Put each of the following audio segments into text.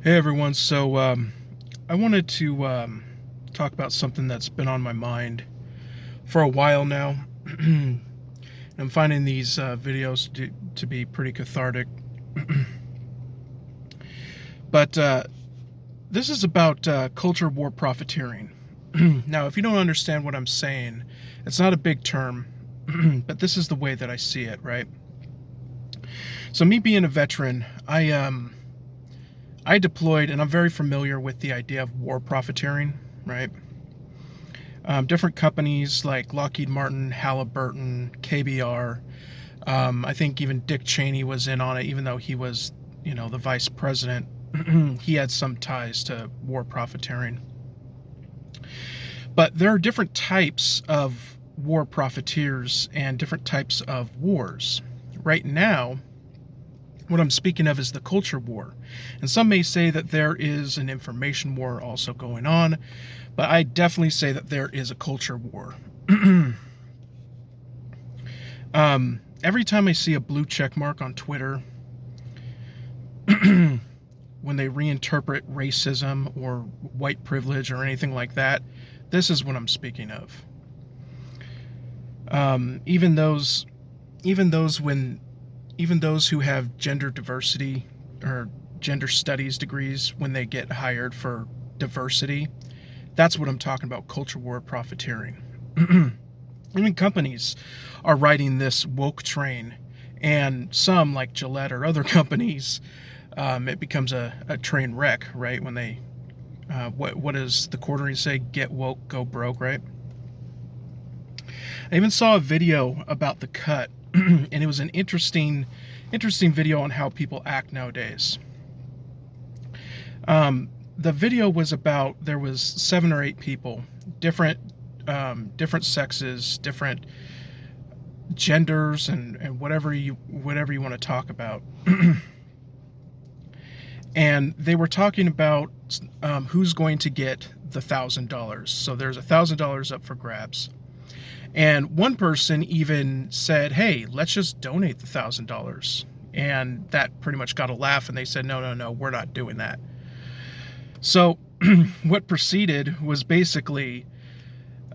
Hey everyone, I wanted to talk about something that's been on my mind for a while now. I'm finding these videos to be pretty cathartic. But this is about culture war profiteering. Now, if you don't understand what I'm saying, it's not a big term, but this is the way that I see it, right? So, me being a veteran, I deployed, and I'm very familiar with the idea of war profiteering, right? Different companies like Lockheed Martin, Halliburton, KBR. I think even Dick Cheney was in on it, even though he was, the vice president. He had some ties to war profiteering. But there are different types of war profiteers and different types of wars. Right now, what I'm speaking of is the culture war. And some may say that there is an information war also going on, but I definitely say that there is a culture war. Every time I see a blue check mark on Twitter, when they reinterpret racism or white privilege or anything like that, this is what I'm speaking of. Even those who have gender diversity or gender studies degrees, when they get hired for diversity, that's what I'm talking about, culture war profiteering. Even companies are riding this woke train, and some, like Gillette or other companies, it becomes a train wreck, right? When they, what does the quarterly say? Get woke, go broke, right? I even saw a video about the cut, and it was an interesting video on how people act nowadays. The video was about, there was 7 or 8 people, different sexes, different genders, and whatever you want to talk about. And they were talking about who's going to get the $1,000. So there's $1,000 up for grabs. And one person even said, "Hey, let's just donate the $1,000." And that pretty much got a laugh, and they said, "No, we're not doing that." So what proceeded was basically,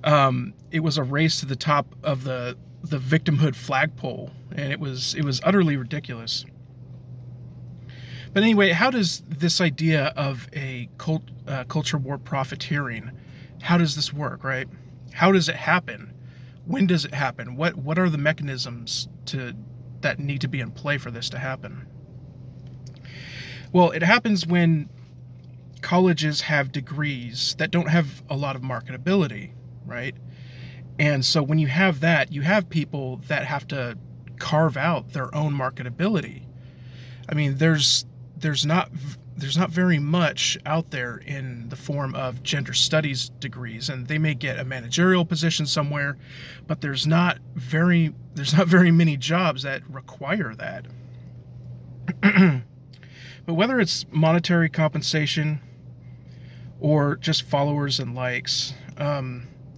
it was a race to the top of the victimhood flagpole, and it was utterly ridiculous. But anyway, how does this idea of a culture war profiteering, how does this work, right? How does it happen? When does it happen? What are the mechanisms that need to be in play for this to happen? Well, it happens when colleges have degrees that don't have a lot of marketability, right? And so when you have that, you have people that have to carve out their own marketability. I mean, there's not very much out there in the form of gender studies degrees, and they may get a managerial position somewhere, but there's not very many jobs that require that. But whether it's monetary compensation or just followers and likes,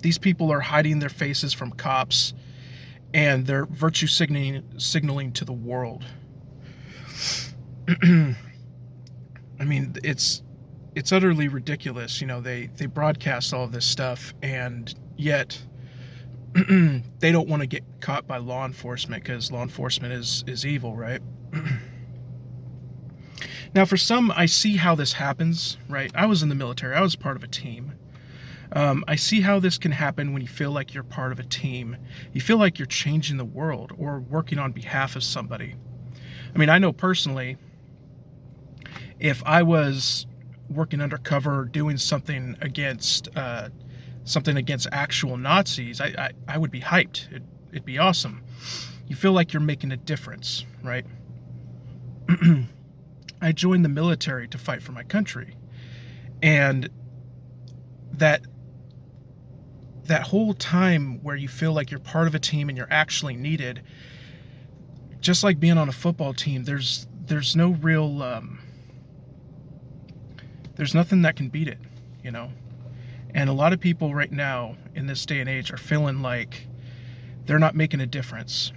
these people are hiding their faces from cops, and they're virtue signaling to the world. I mean, it's utterly ridiculous. They broadcast all of this stuff, and yet they don't want to get caught by law enforcement, because law enforcement is evil, right? Now, for some, I see how this happens, right? I was in the military. I was part of a team. I see how this can happen when you feel like you're part of a team. You feel like you're changing the world or working on behalf of somebody. I mean, I know personally, if I was working undercover doing something against actual Nazis, I would be hyped. It'd be awesome. You feel like you're making a difference, right? I joined the military to fight for my country, and that whole time where you feel like you're part of a team and you're actually needed, just like being on a football team, there's no real there's nothing that can beat it, And a lot of people right now in this day and age are feeling like they're not making a difference.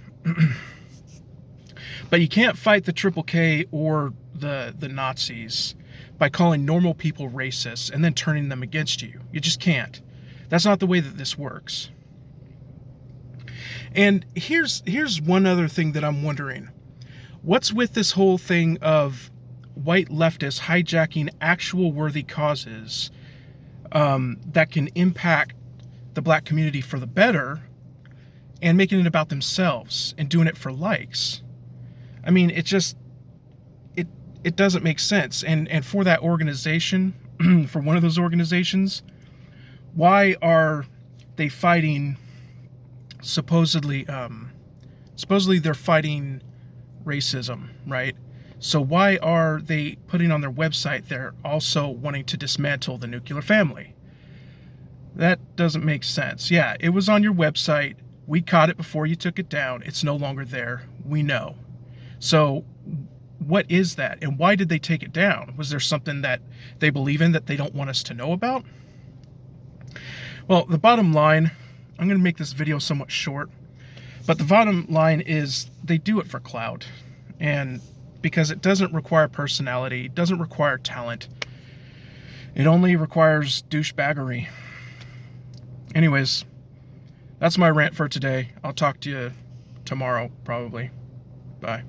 But you can't fight the Triple K or the Nazis by calling normal people racist and then turning them against you. You just can't. That's not the way that this works. And here's one other thing that I'm wondering. What's with this whole thing of white leftists hijacking actual worthy causes that can impact the black community for the better and making it about themselves and doing it for likes? I mean, it doesn't make sense. And for that organization, for one of those organizations, why are they fighting supposedly they're fighting racism, right? So why are they putting on their website they're also wanting to dismantle the nuclear family? That doesn't make sense. Yeah, it was on your website. We caught it before you took it down. It's no longer there. We know. So what is that? And why did they take it down? Was there something that they believe in that they don't want us to know about? Well, the bottom line, I'm going to make this video somewhat short, but the bottom line is they do it for clout. And because it doesn't require personality, it doesn't require talent. It only requires douchebaggery. Anyways, that's my rant for today. I'll talk to you tomorrow, probably. Bye.